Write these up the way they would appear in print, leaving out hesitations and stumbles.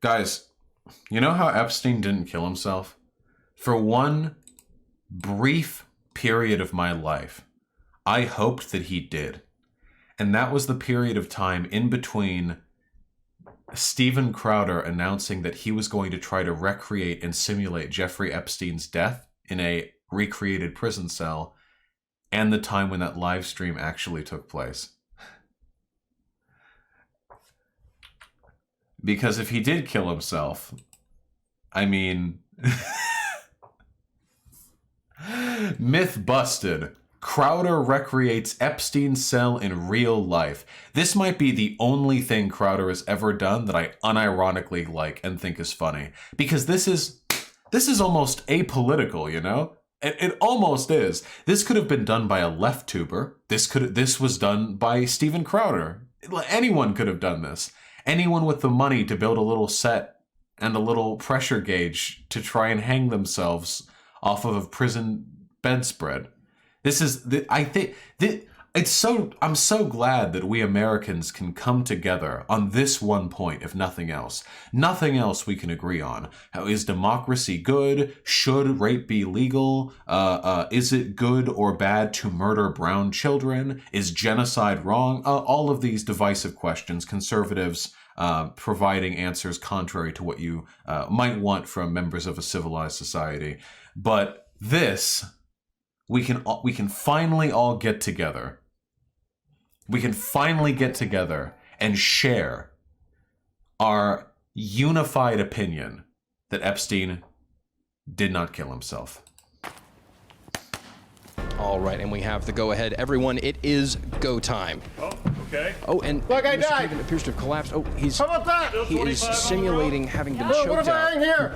Guys, you know how Epstein didn't kill himself? For one brief period of my life, I hoped that he did. And that was the period of time in between Steven Crowder announcing that he was going to try to recreate and simulate Jeffrey Epstein's death in a recreated prison cell, and the time when that live stream actually took place. Because if he did kill himself, I mean, myth busted. Crowder recreates Epstein's cell in real life. This might be the only thing Crowder has ever done that I unironically like and think is funny. Because this is almost apolitical, you know? It almost is. This could have been done by a left tuber. This was done by Steven Crowder. Anyone could have done this. Anyone with the money to build a little set and a little pressure gauge to try and hang themselves off of a prison bedspread. This is, I think, I'm so glad that we Americans can come together on this one point, if nothing else. Nothing else we can agree on. How is democracy good? Should rape be legal? Is it good or bad to murder brown children? Is genocide wrong? All of these divisive questions, conservatives providing answers contrary to what you might want from members of a civilized society. But this... We can finally all get together. We can finally get together and share our unified opinion that Epstein did not kill himself. All right, and we have the go-ahead. Everyone, it is go time. Oh, okay. Oh, and look, I Mr. died. Craven appears to have collapsed. Oh, he's... How about that? He is simulating having been Whoa, choked what am I out. in here?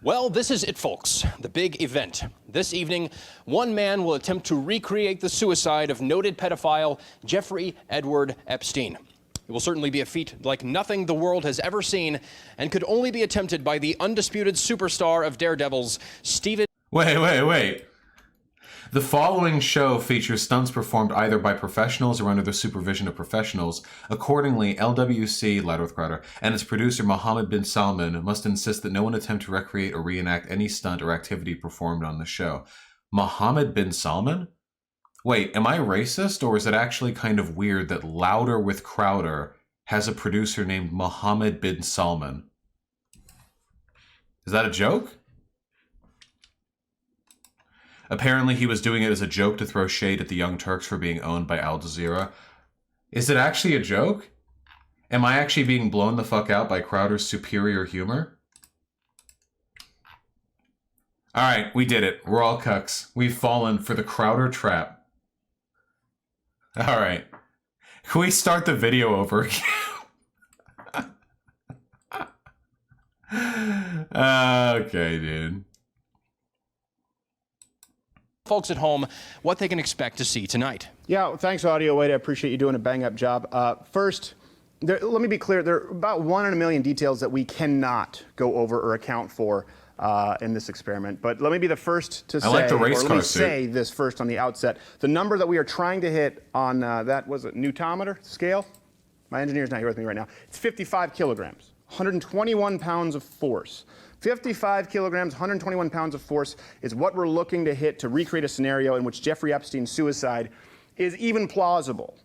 Well, this is it, folks. The big event. This evening, one man will attempt to recreate the suicide of noted pedophile Jeffrey Edward Epstein. It will certainly be a feat like nothing the world has ever seen, and could only be attempted by the undisputed superstar of Daredevils, Steven... Wait. The following show features stunts performed either by professionals or under the supervision of professionals. Accordingly, LWC, Loud with Crowder, and its producer Mohammed bin Salman must insist that no one attempt to recreate or reenact any stunt or activity performed on the show. Mohammed bin Salman? Wait, am I racist, or is it actually kind of weird that Louder with Crowder has a producer named Mohammed bin Salman? Is that a joke? Apparently he was doing it as a joke to throw shade at the Young Turks for being owned by Al Jazeera. Is it actually a joke? Am I actually being blown the fuck out by Crowder's superior humor? Alright, we did it. We're all cucks. We've fallen for the Crowder trap. Alright. Can we start the video over again? Okay, dude. Folks at home, what they can expect to see tonight. Yeah, thanks, Audio Wade. I appreciate you doing a bang-up job. First, let me be clear. There are about 1 in a million details that we cannot go over or account for in this experiment. But let me be the first to say, like the race or car at least say this first on the outset. The number that we are trying to hit on that, was it Newtometer scale? My engineer's not here with me right now. It's 55 kilograms, 121 pounds of force. 55 kilograms, 121 pounds of force is what we're looking to hit to recreate a scenario in which Jeffrey Epstein's suicide is even plausible.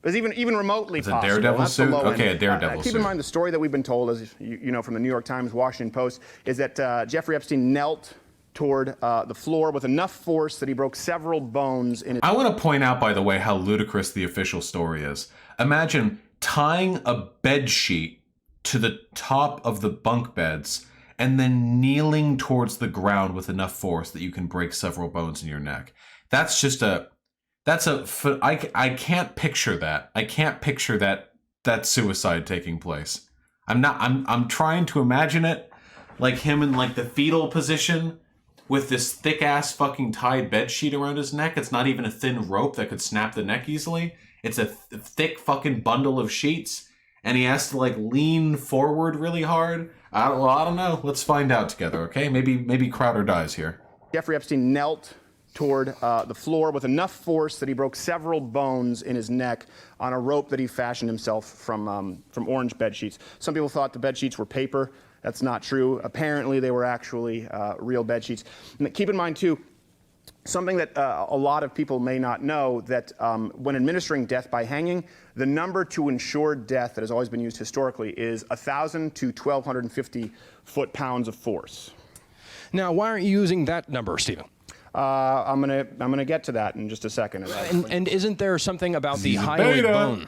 Is even remotely It's possible. a Daredevil That's the suit? low end. Okay, a Daredevil Keep suit. in mind the story that we've been told, as you know from the New York Times, Washington Post, is that Jeffrey Epstein knelt toward the floor with enough force that he broke several bones in his... I want to point out, by the way, how ludicrous the official story is. Imagine tying a bed sheet to the top of the bunk beds and then kneeling towards the ground with enough force that you can break several bones in your neck. That's just I can't picture that. I can't picture that suicide taking place. I'm trying to imagine it, like him in like the fetal position with this thick ass fucking tied bed sheet around his neck. It's not even a thin rope that could snap the neck easily. It's a thick fucking bundle of sheets, and he has to like lean forward really hard. I don't know. Let's find out together, okay? Maybe Crowder dies here. Jeffrey Epstein knelt toward the floor with enough force that he broke several bones in his neck on a rope that he fashioned himself from orange bed sheets. Some people thought the bed sheets were paper. That's not true. Apparently, they were actually real bed sheets. And keep in mind, too, something that a lot of people may not know, that when administering death by hanging, the number to ensure death that has always been used historically is 1,000 to 1,250 foot-pounds of force. Now, why aren't you using that number, Stephen? I'm gonna get to that in just a second. And isn't there something about the hyoid bone?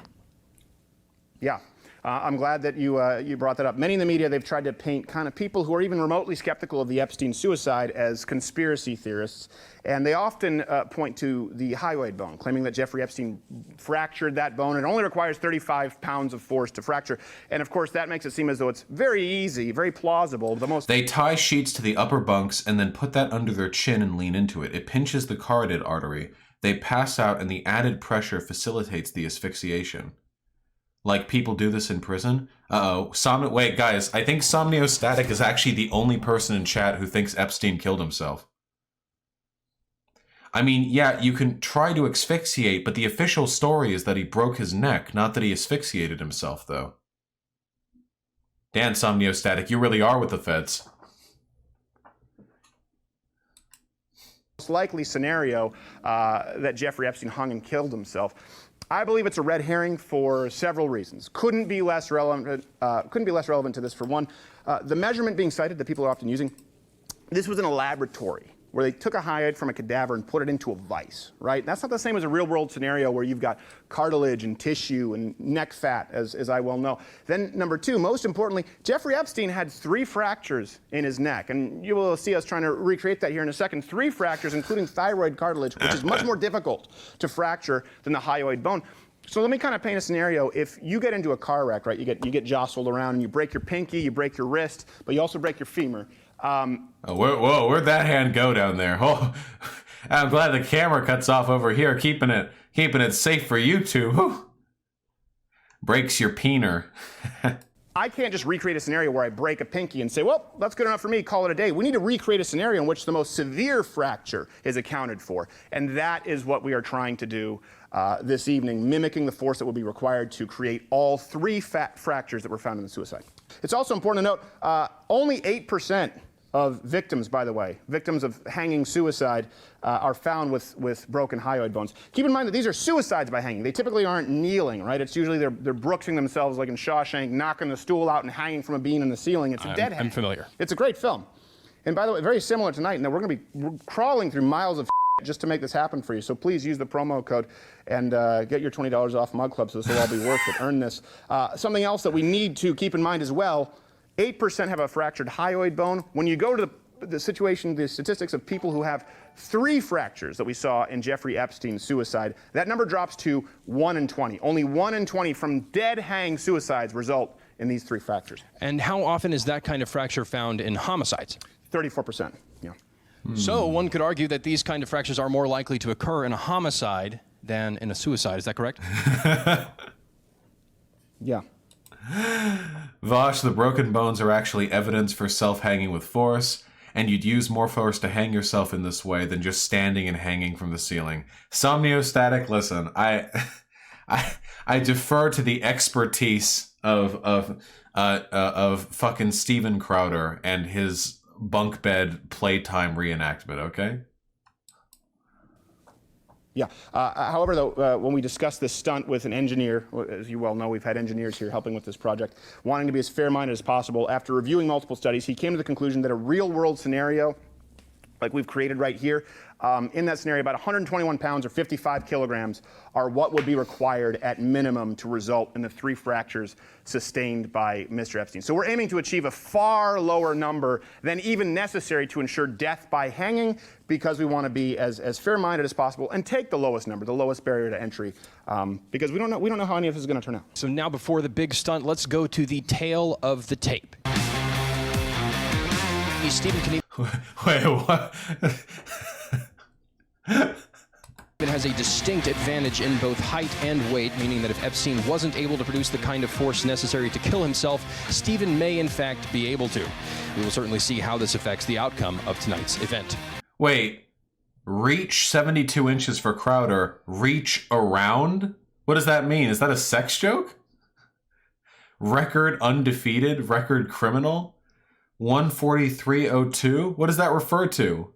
Yeah. I'm glad that you brought that up. Many in the media, they've tried to paint kind of people who are even remotely skeptical of the Epstein suicide as conspiracy theorists. And they often point to the hyoid bone, claiming that Jeffrey Epstein fractured that bone. It only requires 35 pounds of force to fracture. And of course, that makes it seem as though it's very easy, very plausible. They tie sheets to the upper bunks and then put that under their chin and lean into it. It pinches the carotid artery. They pass out, and the added pressure facilitates the asphyxiation. Like people do this in prison. Wait, guys, I think Somniostatic is actually the only person in chat who thinks Epstein killed himself. I mean, yeah, you can try to asphyxiate, but the official story is that he broke his neck, not that he asphyxiated himself, though. Dan, Somniostatic, you really are with the feds. Most likely scenario that Jeffrey Epstein hung and killed himself. I believe it's a red herring for several reasons. Couldn't be less relevant to this. For one, the measurement being cited that people are often using, this was in a laboratory where they took a hyoid from a cadaver and put it into a vise, right? That's not the same as a real-world scenario where you've got cartilage and tissue and neck fat, as I well know. Then number two, most importantly, Jeffrey Epstein had 3 fractures in his neck, and you will see us trying to recreate that here in a second. 3 fractures, including thyroid cartilage, which is much more difficult to fracture than the hyoid bone. So let me kind of paint a scenario. If you get into a car wreck, right, you get jostled around and you break your pinky, you break your wrist, but you also break your femur. Whoa, where'd that hand go down there? Oh, I'm glad the camera cuts off over here, keeping it safe for you two. Whew. Breaks your peener. I can't just recreate a scenario where I break a pinky and say, well, that's good enough for me, call it a day. We need to recreate a scenario in which the most severe fracture is accounted for. And that is what we are trying to do this evening, mimicking the force that will be required to create all 3 fractures that were found in the suicide. It's also important to note, only 8% of victims, by the way, victims of hanging suicide are found with broken hyoid bones. Keep in mind that these are suicides by hanging. They typically aren't kneeling, right? It's usually they're brooksing themselves like in Shawshank, knocking the stool out and hanging from a beam in the ceiling. It's a dead hang. I'm familiar. It's a great film. And by the way, very similar tonight. Now, we're going to be crawling through miles of just to make this happen for you. So please use the promo code and get your $20 off Mug Club, so this will all be worth it. Earn this. Something else that we need to keep in mind as well, 8% have a fractured hyoid bone. When you go to the statistics of people who have 3 fractures that we saw in Jeffrey Epstein's suicide, that number drops to 1 in 20. Only 1 in 20 from dead hang suicides result in these 3 fractures. And how often is that kind of fracture found in homicides? 34%, yeah. So one could argue that these kind of fractures are more likely to occur in a homicide than in a suicide. Is that correct? Yeah. Vosh, the broken bones are actually evidence for self-hanging with force, and you'd use more force to hang yourself in this way than just standing and hanging from the ceiling. Somniostatic, listen, I defer to the expertise of fucking Steven Crowder and his bunk bed playtime reenactment, okay? Yeah. However, though, when we discussed this stunt with an engineer, as you well know, we've had engineers here helping with this project, wanting to be as fair-minded as possible, after reviewing multiple studies, he came to the conclusion that a real-world scenario, like we've created right here, in that scenario, about 121 pounds or 55 kilograms are what would be required at minimum to result in the 3 fractures sustained by Mr. Epstein. So we're aiming to achieve a far lower number than even necessary to ensure death by hanging, because we want to be as fair-minded as possible and take the lowest number, the lowest barrier to entry, because we don't know how any of this is going to turn out. So now, before the big stunt, let's go to the tail of the tape. Stephen, can you... Wait, what? has a distinct advantage in both height and weight, meaning that if Epstein wasn't able to produce the kind of force necessary to kill himself, Stephen may in fact be able to. We will certainly see how this affects the outcome of tonight's event. Wait, Reach 72 inches for Crowder. Reach around? What does that mean? Is that a sex joke? Record undefeated. Record criminal. 143.02. What does that refer to?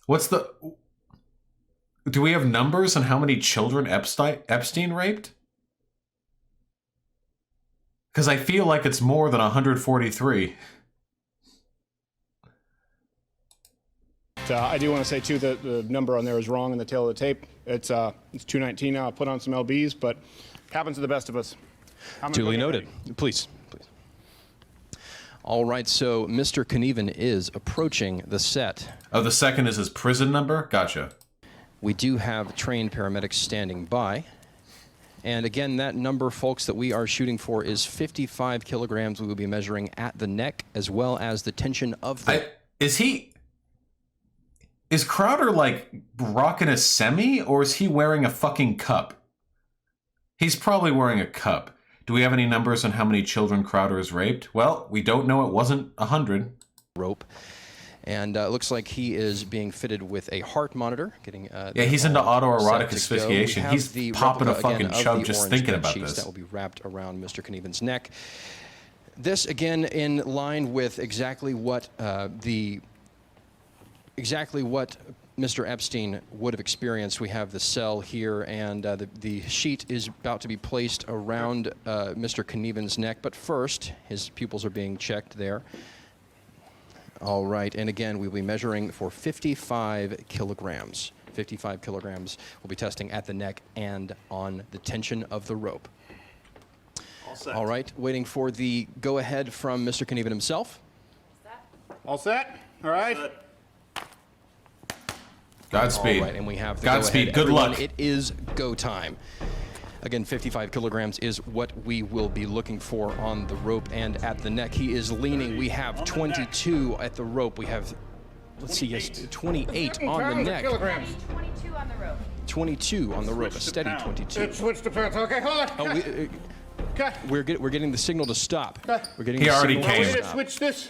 What's the... Do we have numbers on how many children Epstein raped? Because I feel like it's more than 143. I do want to say, too, that the number on there is wrong in the tail of the tape. It's 219 now. I'll put on some LBs, but happens to the best of us. Duly noted. Please. All right, so Mr. Knieven is approaching the set. Oh, the second is his prison number? Gotcha. We do have trained paramedics standing by. And again, that number, folks, that we are shooting for is 55 kilograms. We will be measuring at the neck as well as the tension of the... Is Crowder, like, rocking a semi, or is he wearing a fucking cup? He's probably wearing a cup. Do we have any numbers on how many children Crowder has raped? Well, we don't know. It wasn't 100. Rope. And it looks like he is being fitted with a heart monitor. Yeah, he's into autoerotic asphyxiation. He's popping a fucking chub just thinking about this. That will be wrapped around Mr. Knieven's neck. This, again, in line with exactly what Mr. Epstein would have experienced. We have the cell here, and the sheet is about to be placed around Mr. Knieven's neck. But first, his pupils are being checked there. All right, and again, we'll be measuring for 55 kilograms. 55 kilograms. We'll be testing at the neck and on the tension of the rope. All set. All right, waiting for the go-ahead from Mr. Knieven himself. All set? All right. Set. Godspeed. All right, and we have the Godspeed. go-ahead. Good Everyone, luck. It is go time. Again, 55 kilograms is what we will be looking for on the rope and at the neck. He is leaning. We have 22 at the rope. We have, let's see, yes, 28 on the neck. 22 on the rope. 22 on the rope, a steady 22. It switched to pounds. Okay, hold on. Oh, Okay. we're getting the signal to stop. Okay. We're getting He the already signal came. to We need to stop. switch this.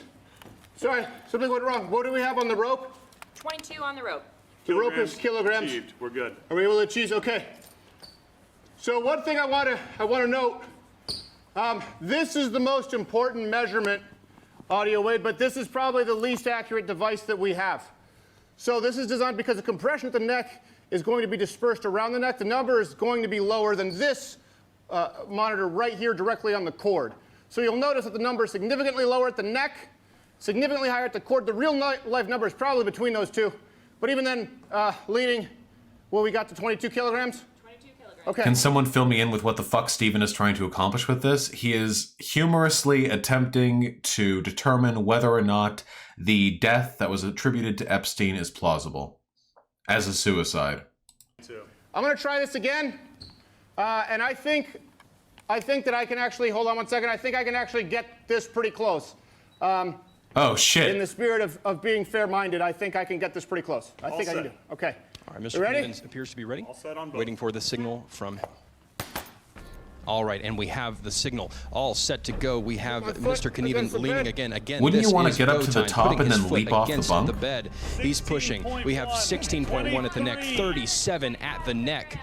Sorry, something went wrong. What do we have on the rope? 22 on the rope. The rope is kilograms. Achieved. We're good. Are we able to achieve? Okay. So one thing I want to note, this is the most important measurement, Audio Wade, but this is probably the least accurate device that we have. So this is designed because the compression at the neck is going to be dispersed around the neck. The number is going to be lower than this monitor right here directly on the cord. So you'll notice that the number is significantly lower at the neck, significantly higher at the cord. The real life number is probably between those two. But even then, leading, well, we got to 22 kilograms? 22 kilograms. Okay. Can someone fill me in with what the fuck Steven is trying to accomplish with this? He is humorously attempting to determine whether or not the death that was attributed to Epstein is plausible as a suicide. I'm going to try this again. And I think that I can actually, hold on one second, I think I can actually get this pretty close. Oh, shit. In the spirit of being fair-minded, I think I can get this pretty close. I think I can do it. Okay. All right, Mr. You ready? Knieven appears to be ready. All set on both. Waiting for the signal from him. All right, and we have the signal all set to go. We have Put my Mr. foot against Knieven the leaning bed. again. Wouldn't this you wanna is get up go to the time, top putting and his then foot leap off the against bunk? the bed. He's pushing. We have 16.1 at the neck, 37 at the neck.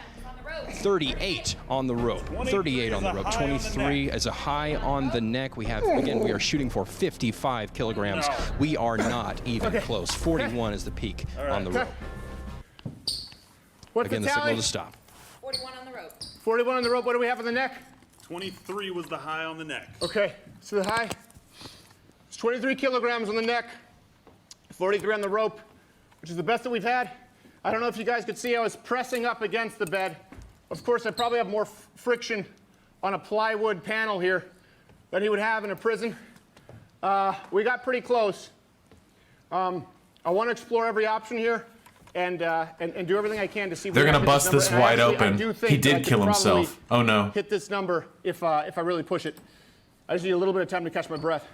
38 on the rope, 38 on the rope, 23 as a high on the neck. We have, again, we are shooting for 55 kilograms. We are not even close. 41 is the peak on the rope. What's Again, the the tally? signal to stop. 41 on the rope. 41 on the rope. What do we have on the neck? 23 was the high on the neck. Okay. So the high. It's 23 kilograms on the neck, 43 on the rope, which is the best that we've had. I don't know if you guys could see I was pressing up against the bed. Of course, I probably have more friction on a plywood panel here than he would have in a prison. We got pretty close. I want to explore every option here and do everything I can to see. They're going to bust this wide open. He did kill himself. Oh, no. Hit this number if I really push it. I just need a little bit of time to catch my breath.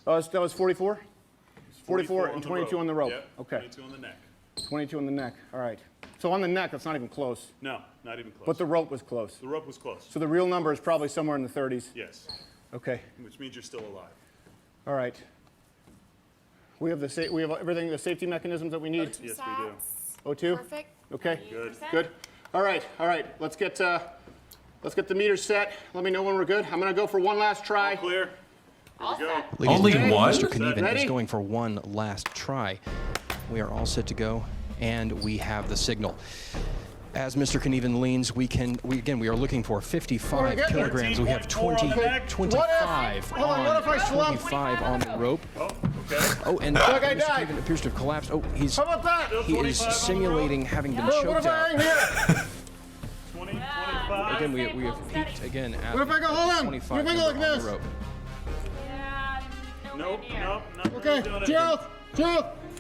That was 44? 44 and 22 on the rope. Yep. Okay. 22 on the neck. 22 on the neck. All right. So on the neck, that's not even close. No, not even close. But the rope was close. The rope was close. So the real number is probably somewhere in the 30s. Yes. Okay. Which means you're still alive. All right. We have we have everything, the safety mechanisms that we need. Yes, we do. O2? Perfect. Okay. Good. Good. All right. Let's get the meters set. Let me know when we're good. I'm gonna go for one last try. Clear. Here we go. Ladies Only and gentlemen, one? Mr. Knieven Ready? is going for one last try. We are all set to go, and we have the signal. As Mr. Knieven leans, we are looking for 55 get kilograms. We have 14.4 on the neck. 25 Hold on, what if I slump? 25 on the rope. Oh, okay. Oh, and Look, I Mr. died. Knieven appears to have collapsed. Oh, How about that? he is 25 on the simulating having been What choked if I hang out. here? 20, 25. Again, we have peaked again at What if I go, hold on? 25 What if I go number like on this? the rope. Yeah, Nope, nope, nope. Okay, Gerald,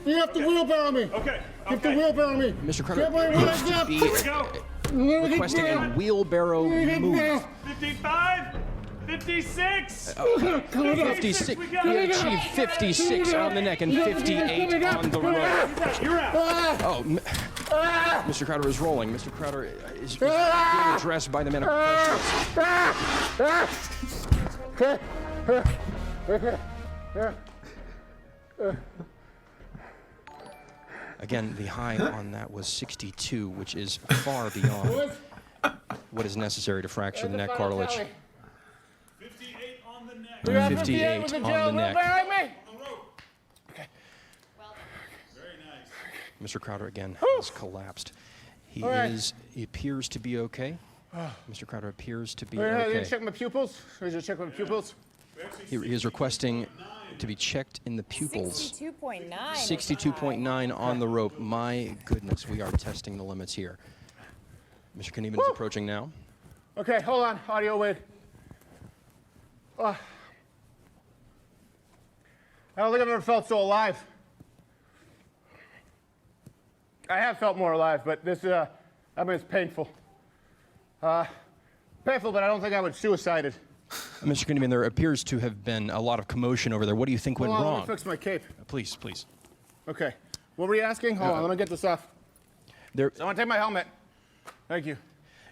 you have to wheelbarrow me. Okay, You have to okay. wheelbarrow me. Mr. Crowder Get my appears to legs be Here we go. requesting a wheelbarrow move. 55, 56. 56. We got He it. achieved 56 on the neck and 58 on the rope. You're out. Oh, Mr. Crowder is rolling. Mr. Crowder is being addressed by the men of professionals. Again, the high on that was 62, which is far beyond what is necessary to fracture the neck cartilage. 58 on the neck. 58 on the neck. Okay. Very nice. Mr. Crowder again has collapsed. He appears to be okay. Mr. Crowder appears to be Did you okay. check my pupils? Did you check my pupils? He is requesting to be checked in the pupils. 62.9. 62.9 on the rope. My goodness, we are testing the limits here. Mr. Knieven is approaching now. Okay, hold on. Audio, wait. I don't think I've ever felt so alive. I have felt more alive, but this, I mean, it's painful. Painful, but I don't think I would suicided. Mr. Knieven, there appears to have been a lot of commotion over there. What do you think went Hold on, let wrong? me fix my cape. Please, please. Okay. What were you asking? Hold on, let me get this off. There, I want to take my helmet. Thank you.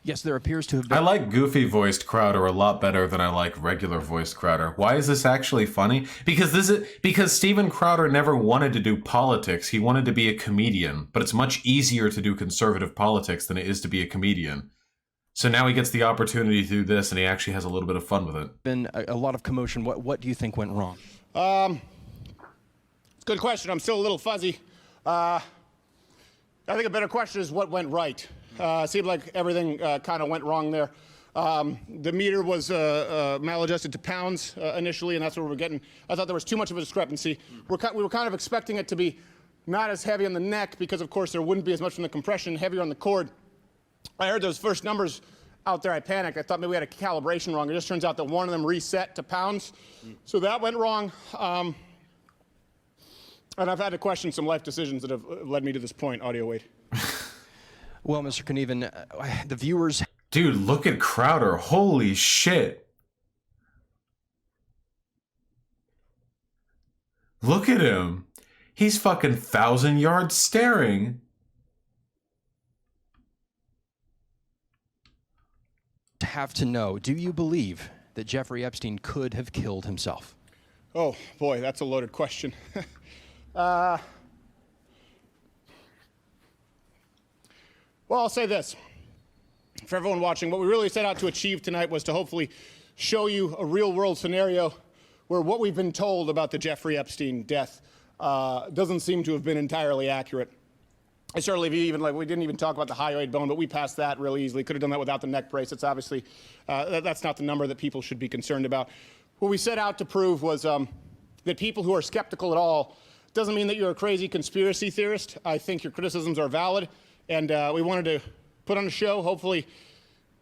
yes, there appears to have I been. like goofy-voiced Crowder a lot better than I like regular-voiced Crowder. Why is this actually funny? Because Steven Crowder never wanted to do politics. He wanted to be a comedian, but it's much easier to do conservative politics than it is to be a comedian. So now he gets the opportunity to do this, and he actually has a little bit of fun with it. Been a lot of commotion. What do you think went wrong? It's a good question. I'm still a little fuzzy. I think a better question is what went right. Seemed like everything kind of went wrong there. The meter was maladjusted to pounds initially, and that's what we were getting. I thought there was too much of a discrepancy. We were kind of expecting it to be not as heavy on the neck because, of course, there wouldn't be as much from the compression, heavier on the cord. I heard those first numbers out there. I panicked. I thought maybe we had a calibration wrong. It just turns out that one of them reset to pounds. So that went wrong. And I've had to question some life decisions that have led me to this point. Audio, wait. Well, Mr. Knieven, the viewers. Dude, look at Crowder. Holy shit. Look at him. He's fucking 1,000 yards staring. Have to know, do you believe that Jeffrey Epstein could have killed himself? Oh, boy, that's a loaded question. Well, I'll say this. For everyone watching, what we really set out to achieve tonight was to hopefully show you a real-world scenario where what we've been told about the Jeffrey Epstein death doesn't seem to have been entirely accurate. I certainly we didn't even talk about the hyoid bone, but we passed that really easily. Could have done that without the neck brace. It's obviously, that's not the number that people should be concerned about. What we set out to prove was that people who are skeptical at all doesn't mean that you're a crazy conspiracy theorist. I think your criticisms are valid, and we wanted to put on a show, hopefully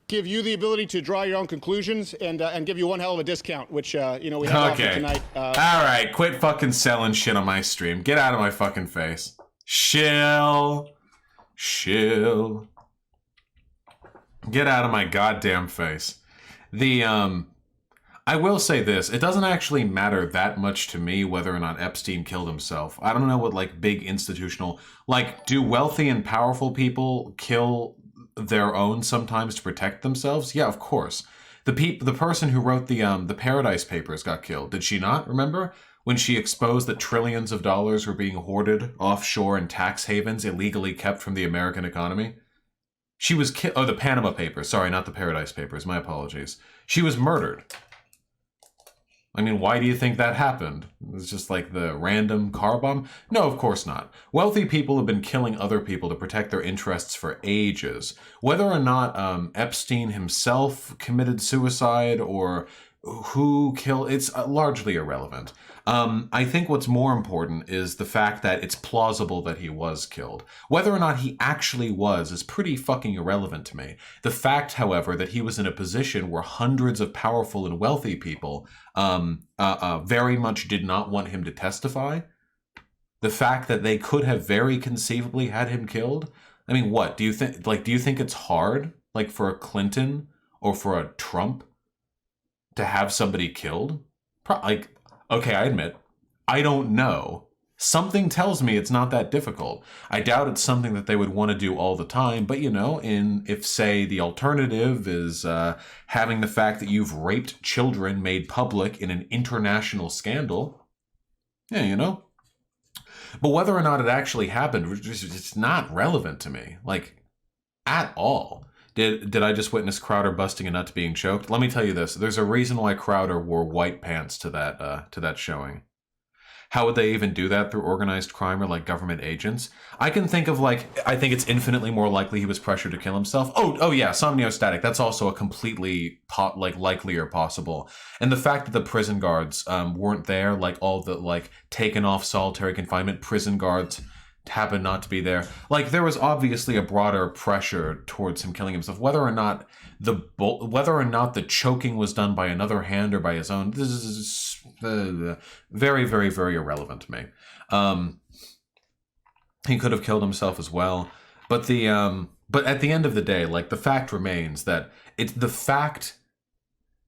give you the ability to draw your own conclusions and give you one hell of a discount, which, we have offered tonight. All right, quit fucking selling shit on my stream. Get out of my fucking face. Shill. Get out of my goddamn face. I will say this. It doesn't actually matter that much to me whether or not Epstein killed himself. I don't know what, like, big institutional... Like, do wealthy and powerful people kill their own sometimes to protect themselves? Yeah, of course. The person who wrote the Paradise Papers got killed. Did she not? Remember? when she exposed that trillions of dollars were being hoarded offshore in tax havens illegally kept from the American economy. She was the Panama Papers. Sorry, not the Paradise Papers. My apologies. She was murdered. I mean, why do you think that happened? It's just like the random car bomb? No, of course not. Wealthy people have been killing other people to protect their interests for ages. Whether or not Epstein himself committed suicide or who killed, it's largely irrelevant. I think what's more important is the fact that it's plausible that he was killed. Whether or not he actually was is pretty fucking irrelevant to me. The fact, however, that he was in a position where hundreds of powerful and wealthy people very much did not want him to testify, the fact that they could have very conceivably had him killed. I mean, what do you think? Like, do you think it's hard, like for a Clinton or for a Trump, to have somebody killed? Okay, I admit, I don't know. Something tells me it's not that difficult. I doubt it's something that they would want to do all the time, but if say the alternative is having the fact that you've raped children made public in an international scandal, yeah, But whether or not it actually happened, it's not relevant to me, like, at all. Did I just witness Crowder busting a nut being choked? Let me tell you this. There's a reason why Crowder wore white pants to that showing. How would they even do that? Through organized crime or like government agents? I can think of I think it's infinitely more likely he was pressured to kill himself. Oh yeah, somniostatic. That's also a completely likely or possible. And the fact that the prison guards weren't there, like all the taken off solitary confinement prison guards happened not to be there. Like, there was obviously a broader pressure towards him killing himself. Whether or not the choking was done by another hand or by his own, this is very, very, very irrelevant to me. He could have killed himself as well, but but at the end of the day, the fact remains that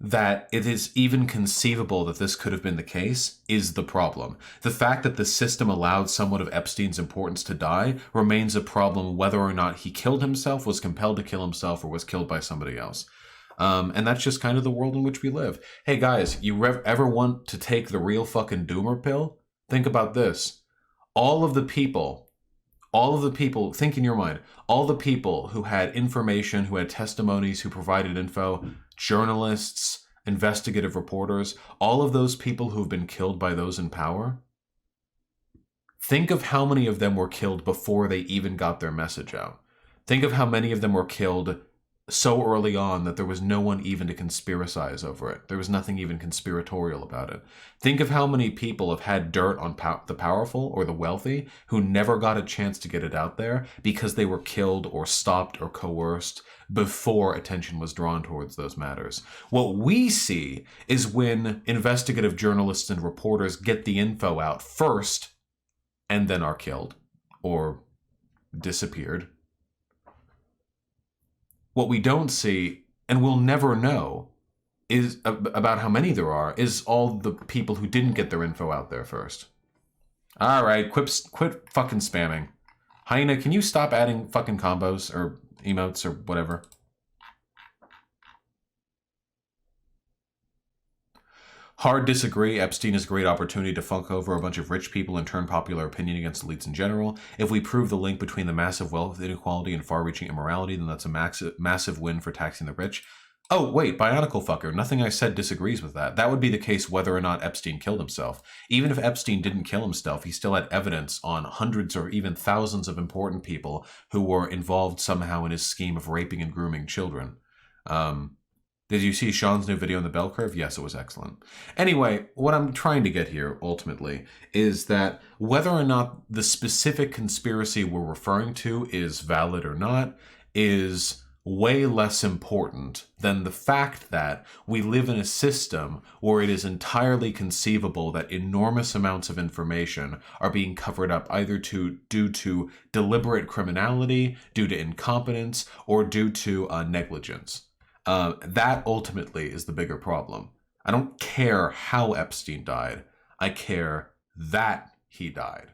that it is even conceivable that this could have been the case is the problem. The fact that the system allowed someone of Epstein's importance to die remains a problem, whether or not he killed himself, was compelled to kill himself, or was killed by somebody else. And that's just kind of the world in which we live. Hey guys, you ever want to take the real fucking doomer pill? Think about this. All of the people, think in your mind, all the people who had information, who had testimonies, who provided info, journalists, investigative reporters, all of those people who've been killed by those in power, think of how many of them were killed before they even got their message out. Think of how many of them were killed so early on that there was no one even to conspiracize over it. There was nothing even conspiratorial about it. Think of how many people have had dirt on the powerful or the wealthy who never got a chance to get it out there because they were killed or stopped or coerced before attention was drawn towards those matters. What we see is when investigative journalists and reporters get the info out first and then are killed or disappeared. What we don't see, and we'll never know, is about how many there are, is all the people who didn't get their info out there first. All right, quit fucking spamming. Hyena, can you stop adding fucking combos or emotes or whatever? Hard disagree. Epstein is a great opportunity to funk over a bunch of rich people and turn popular opinion against elites in general. If we prove the link between the massive wealth inequality and far-reaching immorality, then that's a massive win for taxing the rich. Oh, wait, Bionicle fucker. Nothing I said disagrees with that. That would be the case whether or not Epstein killed himself. Even if Epstein didn't kill himself, he still had evidence on hundreds or even thousands of important people who were involved somehow in his scheme of raping and grooming children. Did you see Sean's new video on the bell curve? Yes, it was excellent. Anyway, what I'm trying to get here, ultimately, is that whether or not the specific conspiracy we're referring to is valid or not is way less important than the fact that we live in a system where it is entirely conceivable that enormous amounts of information are being covered up either due to deliberate criminality, due to incompetence, or due to negligence. That ultimately is the bigger problem. I don't care how Epstein died. I care that he died.